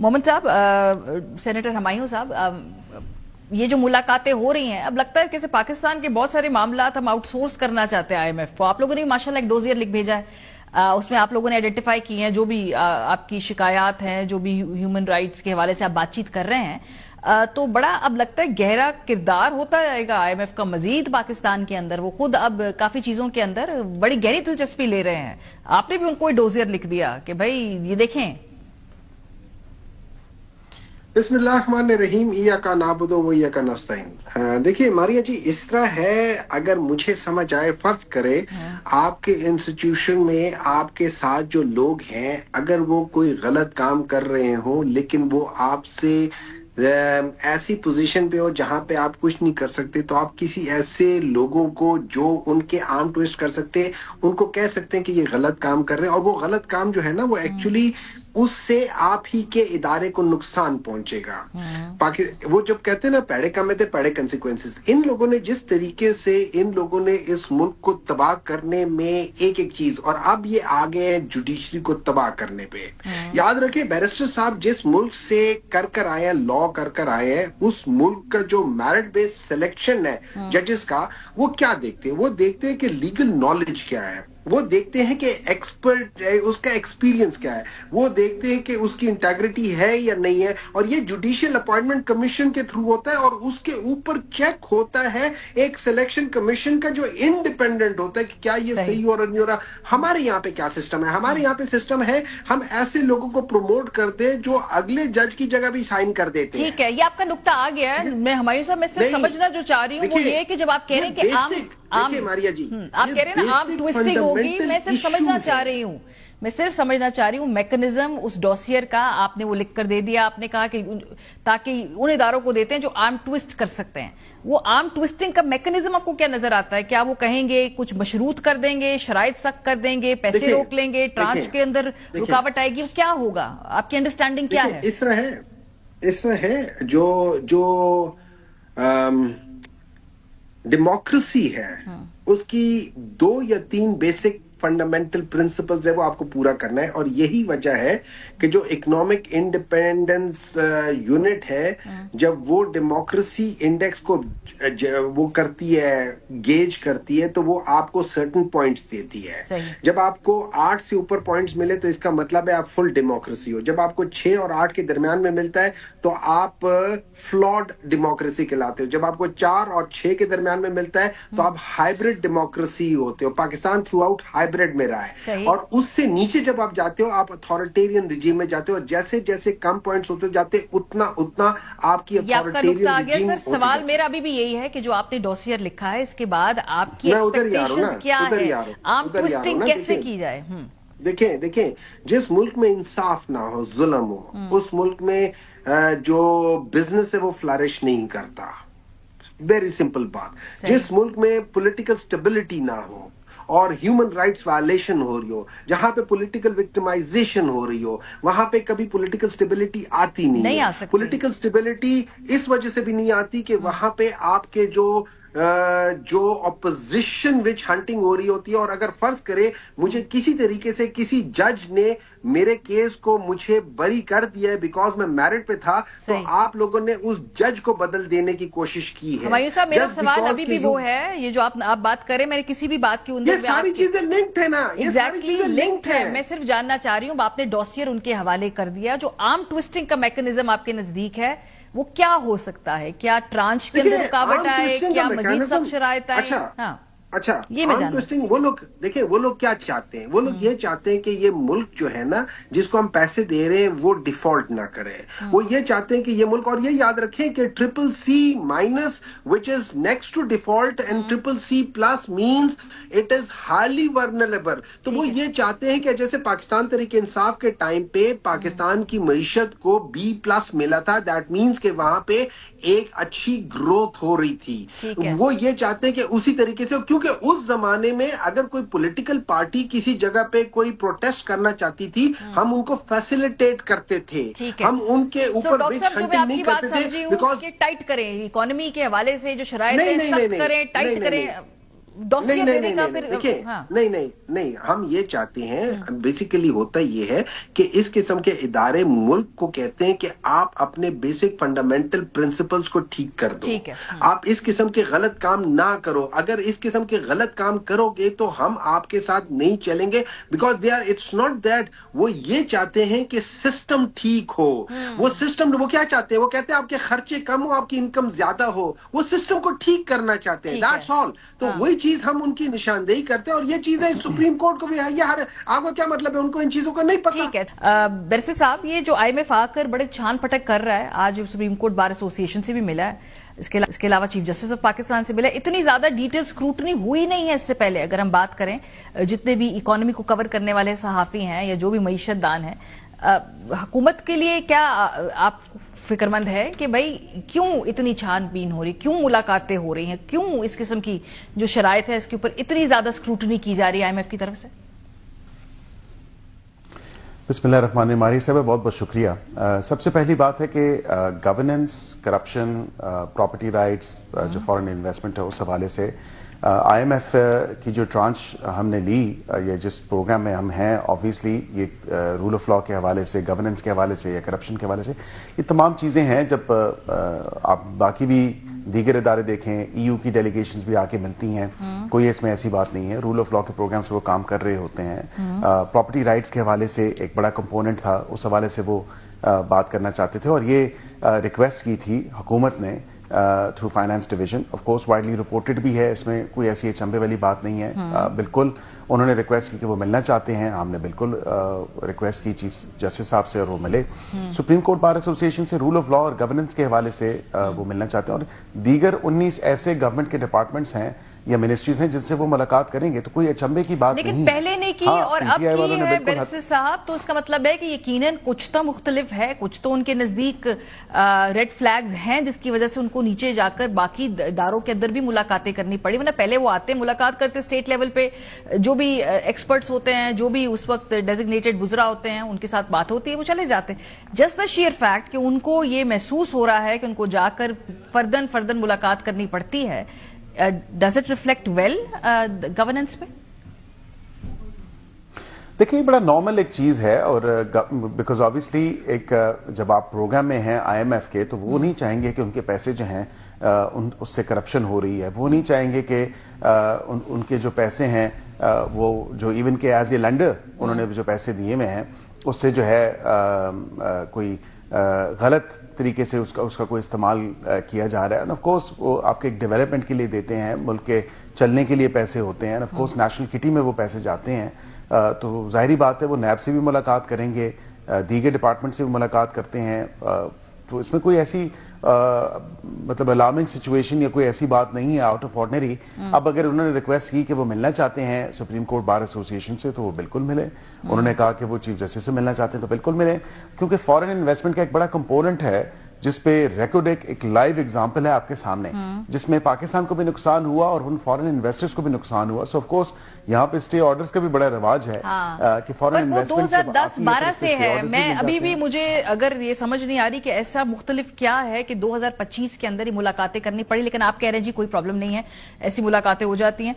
मोहम्मद साहब, सेनेटर हुमायूं साहब, ये जो मुलाकातें हो रही हैं, अब लगता है कि पाकिस्तान के बहुत सारे मामलात हम आउटसोर्स करना चाहते हैं आईएमएफ को। आप लोगों ने माशाल्लाह एक डोजियर लिख भेजा है, उसमें आप लोगों ने आइडेंटिफाई की हैं जो भी आपकी शिकायत हैं, जो भी ह्यूमन राइट्स के हवाले से आप बातचीत कर रहे हैं, तो बड़ा अब लगता है गहरा किरदार होता जाएगा आईएमएफ का मजीद पाकिस्तान के अंदर। वो खुद अब काफी चीजों के अंदर बड़ी गहरी दिलचस्पी ले रहे हैं। आपने भी उनको डोजियर लिख दिया कि भाई ये देखें। बिस्मिल्लाहिर्रहमानिर्रहीम, इय्याका नाबुदु व इय्याका नस्तईन। देखिए मारिया जी, इस तरह है, अगर मुझे समझ आए, फर्ज करे आपके इंस्टीट्यूशन में आपके साथ जो लोग हैं, अगर वो कोई गलत काम कर रहे हो लेकिन वो आपसे ऐसी पोजीशन पे हो जहां पे आप कुछ नहीं कर सकते, तो आप किसी ऐसे लोगों को जो उनके आर्म ट्विस्ट कर सकते हैं, उनको कह सकते हैं कि ये गलत काम कर रहे हैं, और वो गलत काम जो है ना, वो एक्चुअली उससे आप ही के इदारे को नुकसान पहुंचेगा। वो जब कहते हैं ना पैड़े काम थे पैड़े कंसिक्वेंसेस, इन लोगों ने जिस तरीके से इन लोगों ने इस मुल्क को तबाह करने में एक एक चीज, और अब ये आ गए हैं जुडिशरी को तबाह करने पे। याद रखें बैरिस्टर साहब जिस मुल्क से कर आए हैं, लॉ कर आए हैं, उस मुल्क का जो मेरिट बेस्ड सिलेक्शन है जजेस का, वो क्या देखते हैं? वो देखते हैं कि लीगल नॉलेज क्या है, वो देखते हैं कि एक्सपर्ट उसका एक्सपीरियंस क्या है, वो देखते हैं कि उसकी इंटेग्रिटी है या नहीं है, और ये जुडिशियल अपॉइंटमेंट कमीशन के थ्रू होता है, और उसके ऊपर चेक होता है एक सिलेक्शन कमीशन का जो इंडिपेंडेंट होता है कि क्या ये सही हो रहा नहीं हो रहा। हमारे यहाँ पे क्या सिस्टम है? हमारे यहाँ पे सिस्टम है, हम ऐसे लोगों को प्रमोट करते हैं जो अगले जज की जगह भी साइन कर देते हैं। ठीक है, ये आपका नुक्ता आ गया है। मैं हुमायूं साहब, मैं सिर्फ समझना जो चाह रही हूँ वो ये है कि जब आप कह रहे हैं कि मारिया जी, आप कह रहे हैं ना आर्म ट्विस्टिंग होगी, मैं सिर्फ समझना चाह रही हूँ मैकेनिज्म उस डॉसियर का। आपने वो लिख कर दे दिया, आपने कहा कि ताकि उन इदारों को देते हैं जो आर्म ट्विस्ट कर सकते हैं। वो आर्म ट्विस्टिंग का मैकेनिज्म आपको क्या नजर आता है? क्या वो कहेंगे कुछ मशरूत कर देंगे, शराइत सख्त कर देंगे, पैसे रोक लेंगे, ट्रांच के अंदर रुकावट आएगी, क्या होगा? आपकी अंडरस्टैंडिंग क्या है? इस तरह है जो डेमोक्रेसी है, उसकी 2 या 3 बेसिक फंडामेंटल प्रिंसिपल्स है, वो आपको पूरा करना है। और यही वजह है कि जो इकोनॉमिक इंडिपेंडेंस यूनिट है, जब वो डेमोक्रेसी इंडेक्स को वो करती है, गेज करती है, तो वो आपको सर्टेन पॉइंट्स देती है। जब आपको 8 से ऊपर पॉइंट्स मिले तो इसका मतलब है आप फुल डेमोक्रेसी हो। जब आपको 6 और 8 के दरमियान में मिलता है तो आप फ्लॉड डेमोक्रेसी कहलाते हो। जब आपको 4 और 6 के दरमियान में मिलता है तो आप हाइब्रिड डेमोक्रेसी होते हो। पाकिस्तान थ्रू आउट हाइब्रिड में रहा है। और उससे नीचे जब आप जाते हो, आप अथॉरिटेरियन रिजीम में जाते हो। जैसे जैसे कम पॉइंट्स होते जाते उतना आपकी अथॉरिटेरियन रिजीम। सवाल मेरा अभी भी यही है कि जो आपने डॉसियर लिखा है, इसके बाद आपकी एक्सपेक्टेशंस क्या है? आर्म ट्विस्टिंग कैसे की जाए? देखें, जिस मुल्क में इंसाफ ना हो, जुल्म हो, उस मुल्क में जो बिजनेस है वो फ्लरिश नहीं करता। वेरी सिंपल बात। जिस मुल्क में पॉलिटिकल स्टेबिलिटी ना हो और ह्यूमन राइट्स वायलेशन हो रही हो, जहां पे पॉलिटिकल विक्टिमाइजेशन हो रही हो, वहां पे कभी पॉलिटिकल स्टेबिलिटी आती नहीं है। पॉलिटिकल स्टेबिलिटी इस वजह से भी नहीं आती कि वहां पे आपके जो ऑपोजिशन विच हंटिंग हो रही होती है। और अगर फर्ज करे मुझे किसी तरीके से किसी जज ने मेरे केस को मुझे बरी कर दिया है बिकॉज मैं मैरिट पे था, तो आप लोगों ने उस जज को बदल देने की कोशिश की है। हुमायूं साहब, मेरा सवाल अभी भी वो है, ये जो आप बात करें, मैंने किसी भी बात की ये सारी चीजें लिंक्ड है ना, ये सारी चीजें लिंक्ड है। मैं सिर्फ जानना चाह रही हूँ, आपने डॉसियर उनके हवाले कर दिया, जो आर्म ट्विस्टिंग का मैकेनिज्म आपके नजदीक है वो क्या हो सकता है? क्या ट्रांच के अंदर रुकावट आए, क्या मजीद सख्त शराइत आए? अच्छा, आर्म ट्विस्टिंग, वो लोग देखिए, वो लोग क्या चाहते हैं? वो लोग ये चाहते हैं कि ये मुल्क जो है ना, जिसको हम पैसे दे रहे हैं, वो डिफॉल्ट ना करे। वो ये चाहते हैं कि ये मुल्क, और ये याद रखें कि CCC- which is next to default and CCC+ means it is highly vulnerable। तो वो ये चाहते हैं कि जैसे पाकिस्तान तहरीक इंसाफ के टाइम पे पाकिस्तान की मईशत को B+ मिला था, दैट मीन्स के वहां पे एक अच्छी ग्रोथ हो रही थी। वो ये चाहते हैं कि उसी तरीके से, क्योंकि उस जमाने में अगर कोई पॉलिटिकल पार्टी किसी जगह पे कोई प्रोटेस्ट करना चाहती थी, हम उनको फैसिलिटेट करते थे, हम उनके ऊपर विच हंटिंग नहीं करते थे। बिकॉज टाइट करें, इकोनॉमी के हवाले से जो शराइत सख्त करें, टाइट करें। डॉसियर देने का फिर देखिए, नहीं, हम ये चाहते हैं, बेसिकली होता ये है कि इस किस्म के इदारे मुल्क को कहते हैं कि आप अपने बेसिक फंडामेंटल प्रिंसिपल्स को ठीक कर दो, आप इस किस्म के गलत काम ना करो। अगर इस किस्म के गलत काम करोगे तो हम आपके साथ नहीं चलेंगे, because they are, it's not that, वो ये चाहते हैं कि सिस्टम ठीक हो। वो सिस्टम, वो क्या चाहते हैं, वो कहते हैं आपके खर्चे कम हो, आपकी इनकम ज्यादा हो, वो सिस्टम को ठीक करना चाहते हैं, दैट्स ऑल। तो वही चीज हम उनकी निशानदेही करते हैं, और ये चीजें सुप्रीम कोर्ट को भी है। ये आपको क्या मतलब है, उनको इन चीजों का नहीं पता। ठीक है बैरिस्टर साहब, ये जो IMF आकर बड़े छान पटक कर रहा है, आज सुप्रीम कोर्ट बार एसोसिएशन से भी मिला है, इसके अलावा चीफ जस्टिस ऑफ पाकिस्तान से मिला है, इतनी ज्यादा डिटेल स्क्रूटनी हुई नहीं है इससे पहले। अगर हम बात करें जितने भी इकोनॉमी को कवर करने वाले सहाफी हैं या जो भी मईशतदान है, हुकूमत के लिए क्या आप फिक्रमंद है कि भाई क्यों इतनी छानबीन हो रही, क्यों मुलाकातें हो रही हैं, क्यों इस किस्म की जो शराइत है इसके ऊपर इतनी ज्यादा स्क्रूटनी की जा रही है IMF की तरफ से? बिस्मिल्लाहिर्रहमानिर्रहीम। मारी साहब, बहुत बहुत शुक्रिया। सबसे पहली बात है कि गवर्नेंस, करप्शन, प्रॉपर्टी राइट्स, जो फॉरेन इन्वेस्टमेंट है उस हवाले से IMF की जो ट्रांच हमने ली, ये जिस प्रोग्राम में हम हैं, ऑब्वियसली ये रूल ऑफ लॉ के हवाले से, गवर्नेंस के हवाले से या करप्शन के हवाले से, ये तमाम चीज़ें हैं। जब आप बाकी भी दीगर इदारे देखें, EU की डेलीगेशंस भी आके मिलती हैं, कोई इसमें ऐसी बात नहीं है। रूल ऑफ लॉ के प्रोग्राम से वो काम कर रहे होते हैं। प्रॉपर्टी राइट्स के हवाले से एक बड़ा कंपोनेंट था, उस हवाले से वो बात करना चाहते थे, और ये रिक्वेस्ट की थी हुकूमत ने through finance division. Of course widely reported भी है, इसमें कोई ऐसी अचंभे वाली बात नहीं है। बिल्कुल उन्होंने रिक्वेस्ट की कि वो मिलना चाहते हैं, हमने बिल्कुल रिक्वेस्ट की चीफ जस्टिस साहब से, और वो मिले। सुप्रीम कोर्ट बार एसोसिएशन से रूल ऑफ लॉ और गवर्नेंस के हवाले से वो मिलना चाहते हैं, और दीगर 19 ऐसे गवर्नमेंट के डिपार्टमेंट्स हैं या मिनिस्ट्रीज हैं जिनसे वो मुलाकात करेंगे, तो कोई अचंभे की बात लेकिन नहीं। पहले नहीं की और अब की है बैरिस्टर साहब, तो इसका मतलब है कि यकीनन कुछ तो मुख्तलिफ है, कुछ तो उनके नजदीक रेड फ्लैग्स हैं जिसकी वजह से उनको नीचे जाकर बाकी इदारों के अंदर भी मुलाकातें करनी पड़ी। वरना पहले वो आते मुलाकात करते स्टेट लेवल पे, जो भी एक्सपर्ट्स होते हैं, जो भी उस वक्त डेजिग्नेटेड वुज़रा होते हैं, उनके साथ बात होती है, वो चले जाते हैं। जस्ट द शेयर फैक्ट कि उनको ये महसूस हो रहा है कि उनको जाकर फर्दन मुलाकात करनी पड़ती है, does it reflect well governance पे? देखिए, बड़ा नॉर्मल एक चीज है, और बिकॉज ऑब्वियसली एक जब आप प्रोग्राम में हैं IMF के, तो वो नहीं चाहेंगे कि उनके पैसे जो हैं उससे करप्शन हो रही है। वो नहीं चाहेंगे कि उनके जो पैसे हैं वो जो इवन के एज ए लेंडर उन्होंने जो पैसे दिए हुए हैं उससे जो है कोई गलत तरीके से उसका कोई इस्तेमाल किया जा रहा है। ऑफ कोर्स वो आपके एक डेवलपमेंट के लिए देते हैं, मुल्क के चलने के लिए पैसे होते हैं, ऑफ कोर्स नेशनल किटी में वो पैसे जाते हैं। तो जाहिर बात है वो नैब से भी मुलाकात करेंगे, दीगर डिपार्टमेंट से भी मुलाकात करते हैं। तो इसमें कोई ऐसी मतलब अलार्मिंग सिचुएशन या कोई ऐसी बात नहीं है आउट ऑफ ऑर्डिनरी। अब अगर उन्होंने रिक्वेस्ट की कि वो मिलना चाहते हैं सुप्रीम कोर्ट बार एसोसिएशन से, तो वो बिल्कुल मिले। उन्होंने कहा कि वो चीफ जस्टिस से मिलना चाहते हैं, तो बिल्कुल मिले, क्योंकि फॉरेन इन्वेस्टमेंट का एक बड़ा कंपोनेंट है जिसपे रेकोडेक एक लाइव एग्जांपल है आपके सामने, जिसमें पाकिस्तान को भी नुकसान हुआ और उन फॉरेन इन्वेस्टर्स को भी नुकसान हुआ। सो ऑफ कोर्स यहाँ पे स्टे ऑर्डर्स का भी बड़ा रिवाज है कि फॉरेन इन्वेस्टमेंट 2010-12 से है। मैं अभी भी, मुझे अगर ये समझ नहीं आ रही कि ऐसा मुख्तलिफ क्या है कि 2025 के अंदर ही मुलाकातें करनी पड़ी, लेकिन आप कह रहे हैं जी कोई प्रॉब्लम नहीं है, ऐसी मुलाकातें हो जाती हैं।